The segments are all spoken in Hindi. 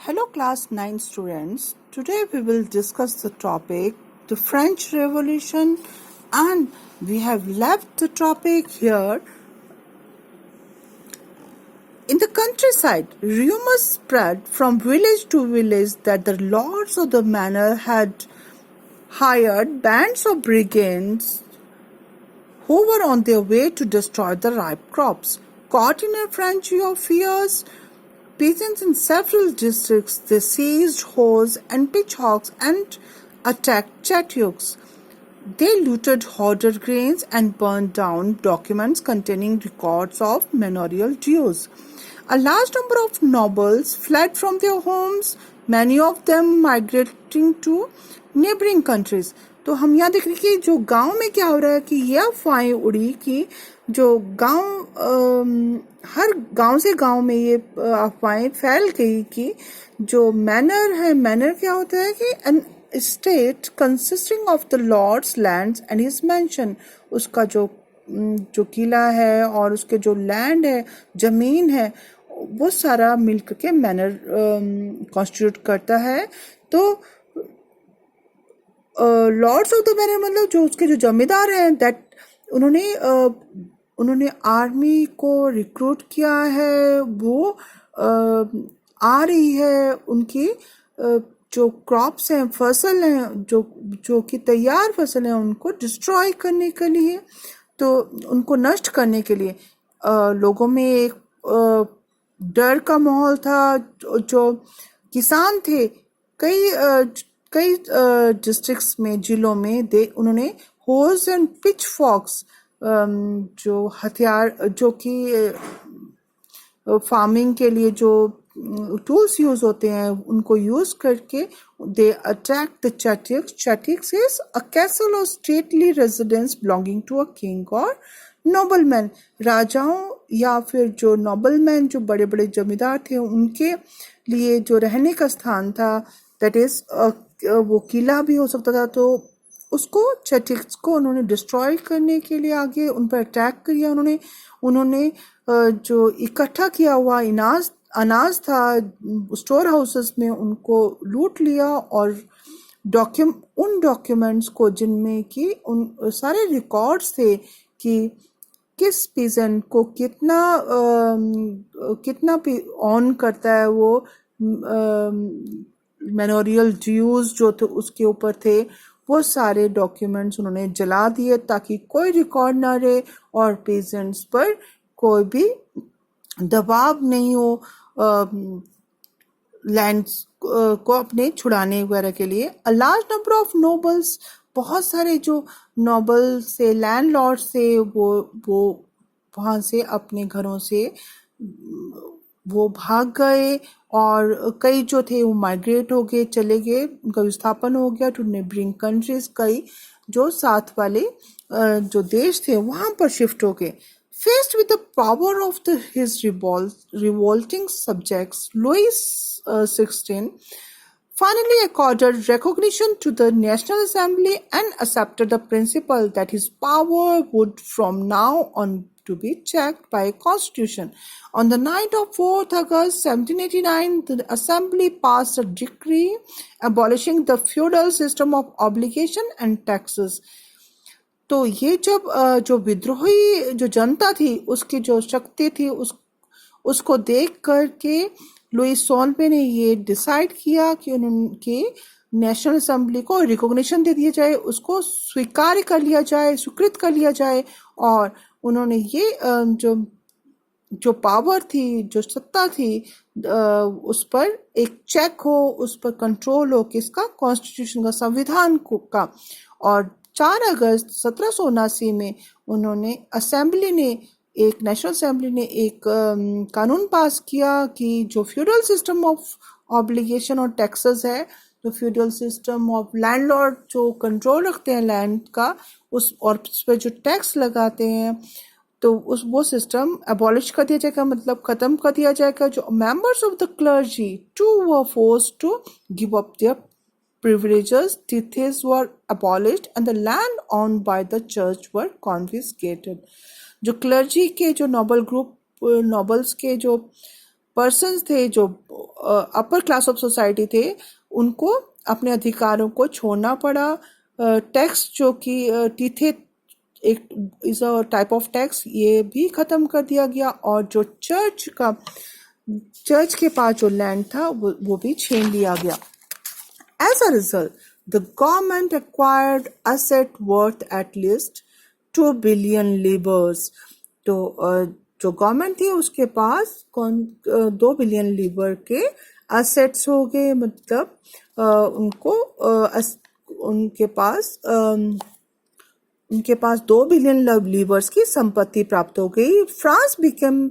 Hello, class 9 students. Today we will discuss the topic the French Revolution, and we have left the topic here. In the countryside, rumors spread from village to village that the lords of the manor had hired bands of brigands who were on their way to destroy the ripe crops. Caught in a frenzy of fears, peasants in several districts, they seized hoes and pitchforks and attacked Chattyooks. They looted hoarded grains and burned down documents containing records of manorial dues. A large number of nobles fled from their homes, many of them migrating to neighboring countries. तो हम यहाँ देख रहे कि जो गांव में क्या हो रहा है कि ये अफवाहें उड़ी कि जो हर गांव से गांव में ये अफवाहें फैल गई कि जो मैनर क्या होता है कि an estate consisting of the lord's lands and his mansion, उसका जो किला है और उसके जो लैंड है, जमीन है, वो सारा मिलकर के मैनर कॉन्स्टिट्यूट करता है. तो लॉर्ड्स ऑफ द मैनर मतलब जो उसके जो जमींदार हैं, दैट उन्होंने आर्मी को रिक्रूट किया है. वो आ रही है, उनकी जो क्रॉप्स हैं, फसल हैं, जो कि तैयार फसल हैं, उनको डिस्ट्रॉय करने के लिए, तो उनको नष्ट करने के लिए लोगों में एक डर का माहौल था. जो किसान थे कई डिस्ट्रिक्ट्स में, जिलों में, उन्होंने होज एंड पिच फॉक्स, जो हथियार, जो कि फार्मिंग के लिए जो टूल्स यूज होते हैं, उनको यूज करके they attack the Chattyooks. Chattyooks is a castle or stately residence belonging to a king or nobleman. राजाओं या फिर जो नोबलमैन, जो बड़े बड़े जमींदार थे, उनके लिए जो रहने का स्थान था, दैट इज वो किला भी हो सकता था. तो उसको Chattyooks को उन्होंने डिस्ट्रॉय करने के लिए आगे उन पर अटैक किया. उन्होंने जो इकट्ठा किया हुआ अनाज था स्टोर हाउसेस में, उनको लूट लिया और उन डॉक्यूमेंट्स को जिनमें कि उन सारे रिकॉर्ड्स थे कि किस पीजेंट को कितना ऑन करता है, वो मैनोरियल ड्यूज जो थे उसके ऊपर थे, वो सारे डॉक्यूमेंट्स उन्होंने जला दिए ताकि कोई रिकॉर्ड ना रहे और पेजेंट्स पर कोई भी दबाव नहीं हो लैंड्स को अपने छुड़ाने वगैरह के लिए. A large number of nobles, बहुत सारे जो नोबल से लैंडलॉर्ड से, वो वहाँ से अपने घरों से वो भाग गए, और कई जो थे वो माइग्रेट हो गए, चले गए, उनका विस्थापन हो गया टू नेबरिंग कंट्रीज. कई जो साथ वाले जो देश थे वहाँ पर शिफ्ट हो गए. Faced with the power of his revolting subjects, Louis XVI finally accorded recognition to the National Assembly and accepted the principle that his power would from now on to be checked by a constitution. On the night of 4th August 1789, the Assembly passed a decree abolishing the feudal system of obligation and taxes. तो ये जब जो विद्रोही जो जनता थी, उसकी जो शक्ति थी, उसको देख करके लुई 16वें ने ये डिसाइड किया कि उनके नेशनल असेंबली को रिकॉग्निशन दे दिया जाए, उसको स्वीकार कर लिया जाए, स्वीकृत कर लिया जाए. और उन्होंने ये जो पावर थी, जो सत्ता थी, उस पर एक चेक हो, उस पर कंट्रोल हो, किसका, कॉन्स्टिट्यूशन का, संविधान का. और 4 अगस्त 1779 में उन्होंने नेशनल असेंबली ने एक कानून पास किया कि जो फ्यूडल सिस्टम ऑफ ऑब्लिगेशन और टैक्सेस है, जो फ्यूडल सिस्टम ऑफ लैंडलॉर्ड जो कंट्रोल रखते हैं लैंड का, उस पर जो टैक्स लगाते हैं, तो वो सिस्टम एबॉलिश कर दिया जाएगा, मतलब खत्म कर दिया जाएगा. जो members of the clergy were forced to give up their privileges, tithes were abolished and the land owned by the church were confiscated. जो क्लर्जी के जो नोबल्स के जो पर्सन्स थे जो अपर क्लास ऑफ सोसाइटी थे, उनको अपने अधिकारों को छोड़ना पड़ा। टैक्स जो कि टीथे एक is a type of tax, ये भी खत्म कर दिया गया। और जो चर्च के पास जो लैंड था वो भी छीन लिया गया। As a result, the government acquired asset worth at least 2 billion livres. तो जो गवर्नमेंट थी उसके पास 2 बिलियन लीवर के एसेट्स हो गए, मतलब उनके पास 2 बिलियन लीवर्स की संपत्ति प्राप्त हो गई। France became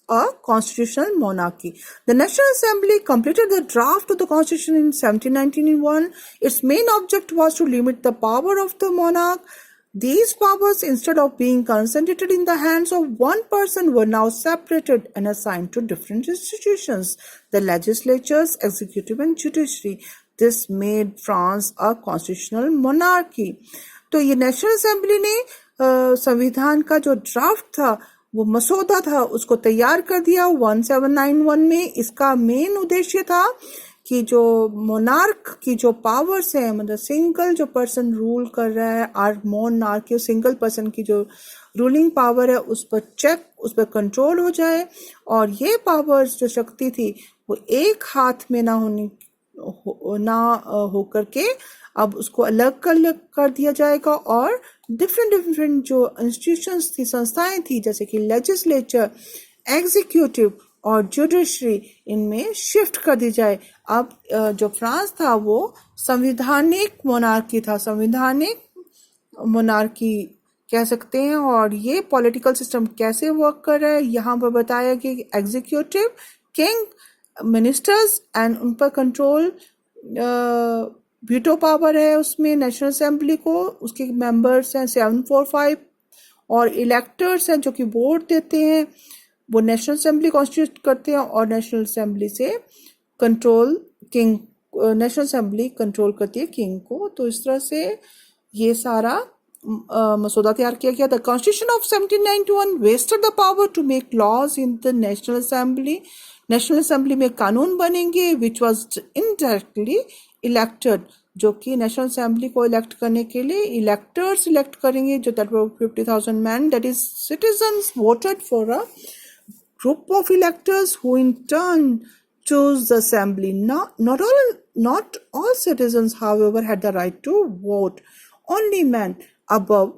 a constitutional monarchy. The National Assembly completed the draft of the constitution in 1791. Its main object was to limit the power of the monarch. These powers, instead of being concentrated in the hands of one person, were now separated and assigned to different institutions, the legislatures, executive and judiciary. This made France a constitutional monarchy. तो ये नेशनल असेंबली ने संविधान का जो ड्राफ्ट था, वो मसौदा था, उसको तैयार कर दिया 1791 में। इसका मेन उद्देश्य था कि जो मोनार्क की जो पावर्स है, मतलब सिंगल जो पर्सन रूल कर रहा है, आर मोनार्क की सिंगल पर्सन की जो रूलिंग पावर है, उस पर कंट्रोल हो जाए। और ये पावर्स जो शक्ति थी वो एक हाथ में ना होकर के अब उसको अलग कर दिया जाएगा, और डिफरेंट जो इंस्टीट्यूशंस थी, संस्थाएं थी, जैसे कि लेजिस्लेचर, एग्जीक्यूटिव और जुडिशरी, इनमें शिफ्ट कर दी जाए। अब जो फ्रांस था वो संवैधानिक मोनार्की था, संवैधानिक मोनार्की कह सकते हैं। और ये पॉलिटिकल सिस्टम कैसे वर्क कर रहा है, यहाँ पर बताया कि एग्जीक्यूटिव, किंग, मिनिस्टर्स एंड उन पर कंट्रोल, वीटो पावर है उसमें नेशनल असेंबली को, उसके मेंबर्स हैं 745, और इलेक्टर्स हैं जो कि वोट देते हैं, वो नेशनल असेंबली कॉन्स्टिट्यूट करते हैं, और नेशनल असेंबली से control king, national assembly control करती है किंग को। तो इस तरह से ये सारा मसौदा तैयार किया गया। The constitution of 1791 vested the power to make laws in the national assembly. National assembly में कानून बनेंगे विच वॉज इनडायरेक्टली इलेक्टेड, जो कि नेशनल असेंबली को इलेक्ट करने के लिए इलेक्टर्स इलेक्ट करेंगे, जो that were 50,000 man, that is citizens voted for a group of electors who in turn chose the assembly. Not all citizens, however, had the right to vote. Only men above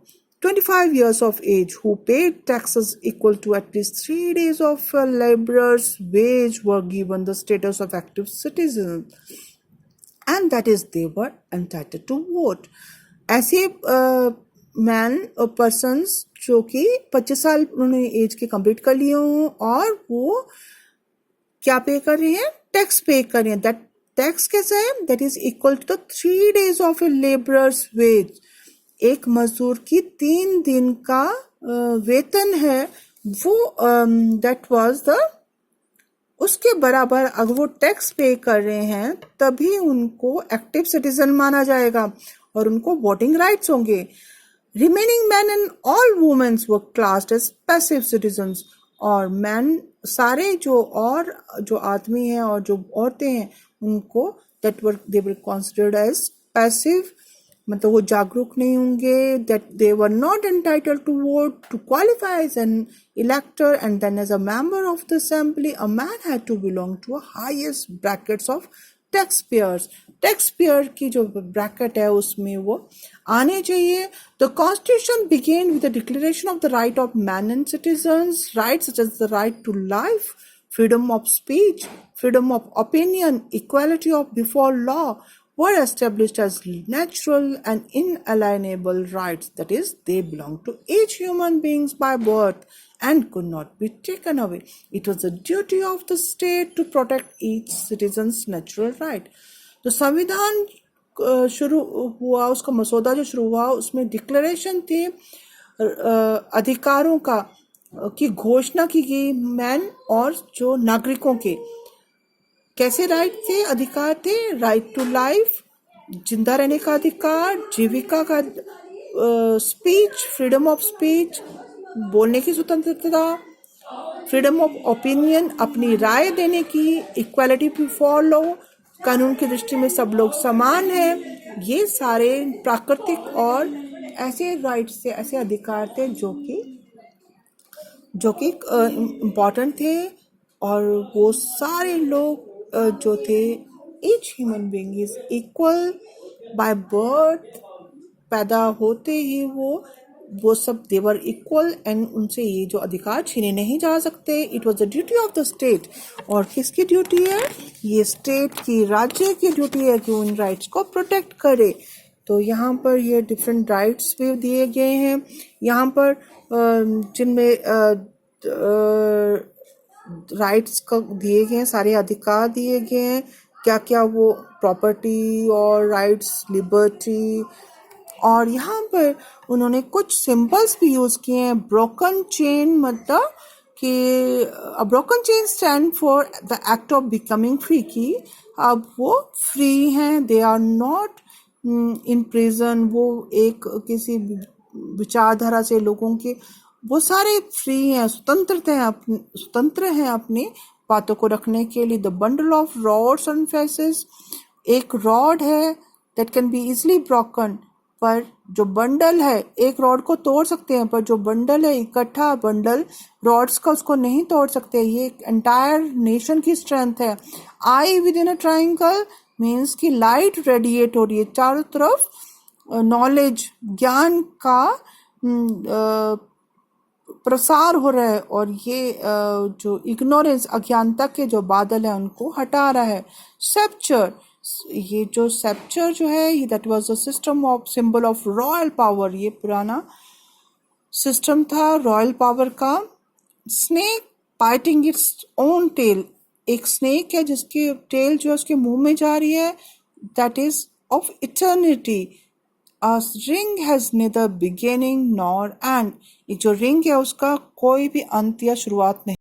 25 years of age who paid taxes equal to at least 3 days of a laborer's wage were given the status of active citizens, and that is they were entitled to vote. ऐसे मैन और पर्सन्स जो कि 25 साल उन्होंने एज के कंप्लीट कर लिए हों, और वो क्या पे कर रहे हैं, टैक्स पे कर रहे हैं। दैट टैक्स कैसा है, that is equal to the 3 days of a labourer's wage. एक मजदूर की 3 दिन का वेतन है, वो दैट वाज द, उसके बराबर अगर वो टैक्स पे कर रहे हैं तभी उनको एक्टिव सिटीजन माना जाएगा और उनको वोटिंग राइट्स होंगे। Remaining men and all women were classed as passive citizens, और मैन सारे जो आदमी हैं और जो औरतें हैं उनको they were considered as passive, मतलब वो जागरूक नहीं होंगे, that they were not entitled to vote. To qualify as an elector and then as a member of the assembly, a man had to belong to a highest brackets of taxpayers. Taxpayer की जो ब्रैकेट है उसमें वो आने चाहिए। The constitution began with the declaration of the right of man and citizens. Rights such as the right to life, freedom of speech, freedom of opinion, equality of before law were established as natural and inalienable rights. That is, they belong to each human beings by birth and could not be taken away. It was the duty of the state to protect each citizen's natural right. तो संविधान शुरू हुआ, उसका मसौदा जो शुरू हुआ उसमें डिक्लेरेशन थी अधिकारों का की घोषणा की गई, मैन और जो नागरिकों के कैसे राइट थे, अधिकार थे। राइट टू लाइफ, जिंदा रहने का अधिकार, जीविका का, स्पीच, फ्रीडम ऑफ स्पीच, बोलने की स्वतंत्रता, फ्रीडम ऑफ ओपिनियन, अपनी राय देने की, इक्वालिटी बिफोर लॉ, कानून की दृष्टि में सब लोग समान हैं। ये सारे प्राकृतिक और ऐसे राइट्स थे, ऐसे अधिकार थे जो कि इम्पॉर्टेंट थे। और वो सारे लोग जो थे, each human being is equal by birth, पैदा होते ही वो सब देवर इक्वल, एंड उनसे ये जो अधिकार छीने नहीं जा सकते। It was the duty of the state. और किसकी ड्यूटी है? ये स्टेट की, राज्य की ड्यूटी है कि उन राइट्स को प्रोटेक्ट करे। तो यहाँ पर ये डिफरेंट राइट्स भी दिए गए हैं यहाँ पर, जिनमें राइट्स का दिए गए हैं, सारे अधिकार दिए गए हैं। क्या क्या वो प्रॉपर्टी और राइट्स, लिबर्टी। और यहाँ पर उन्होंने कुछ सिंबल्स भी यूज किए हैं। ब्रोकन चेन, मतलब कि broken chain stand for the act of becoming free, की अब वो फ्री हैं, they are not in prison. वो एक किसी विचारधारा से लोगों के, वो सारे फ्री हैं, स्वतंत्र हैं अपनी बातों को रखने के लिए। The bundle of rods and faces, एक रॉड है that can be easily broken, पर जो बंडल है, एक रॉड को तोड़ सकते हैं, पर जो बंडल है, इकट्ठा बंडल रॉड्स का, उसको नहीं तोड़ सकते। ये एक एंटायर नेशन की स्ट्रेंथ है। Eye within a triangle means कि लाइट रेडिएट हो रही है चारों तरफ, नॉलेज, ज्ञान का प्रसार हो रहा है, और ये जो इग्नोरेंस, अज्ञानता के जो बादल है, उनको हटा रहा है। सेप्चर, ये जो सेप्चर जो है, that was a system of symbol of royal power, ये पुराना सिस्टम था रॉयल पावर का। Snake biting its own tail, एक स्नेक है जिसकी टेल जो है उसके मुंह में जा रही है, that is of eternity. A ring has neither beginning nor end, ये जो रिंग है उसका कोई भी अंत या शुरुआत नहीं।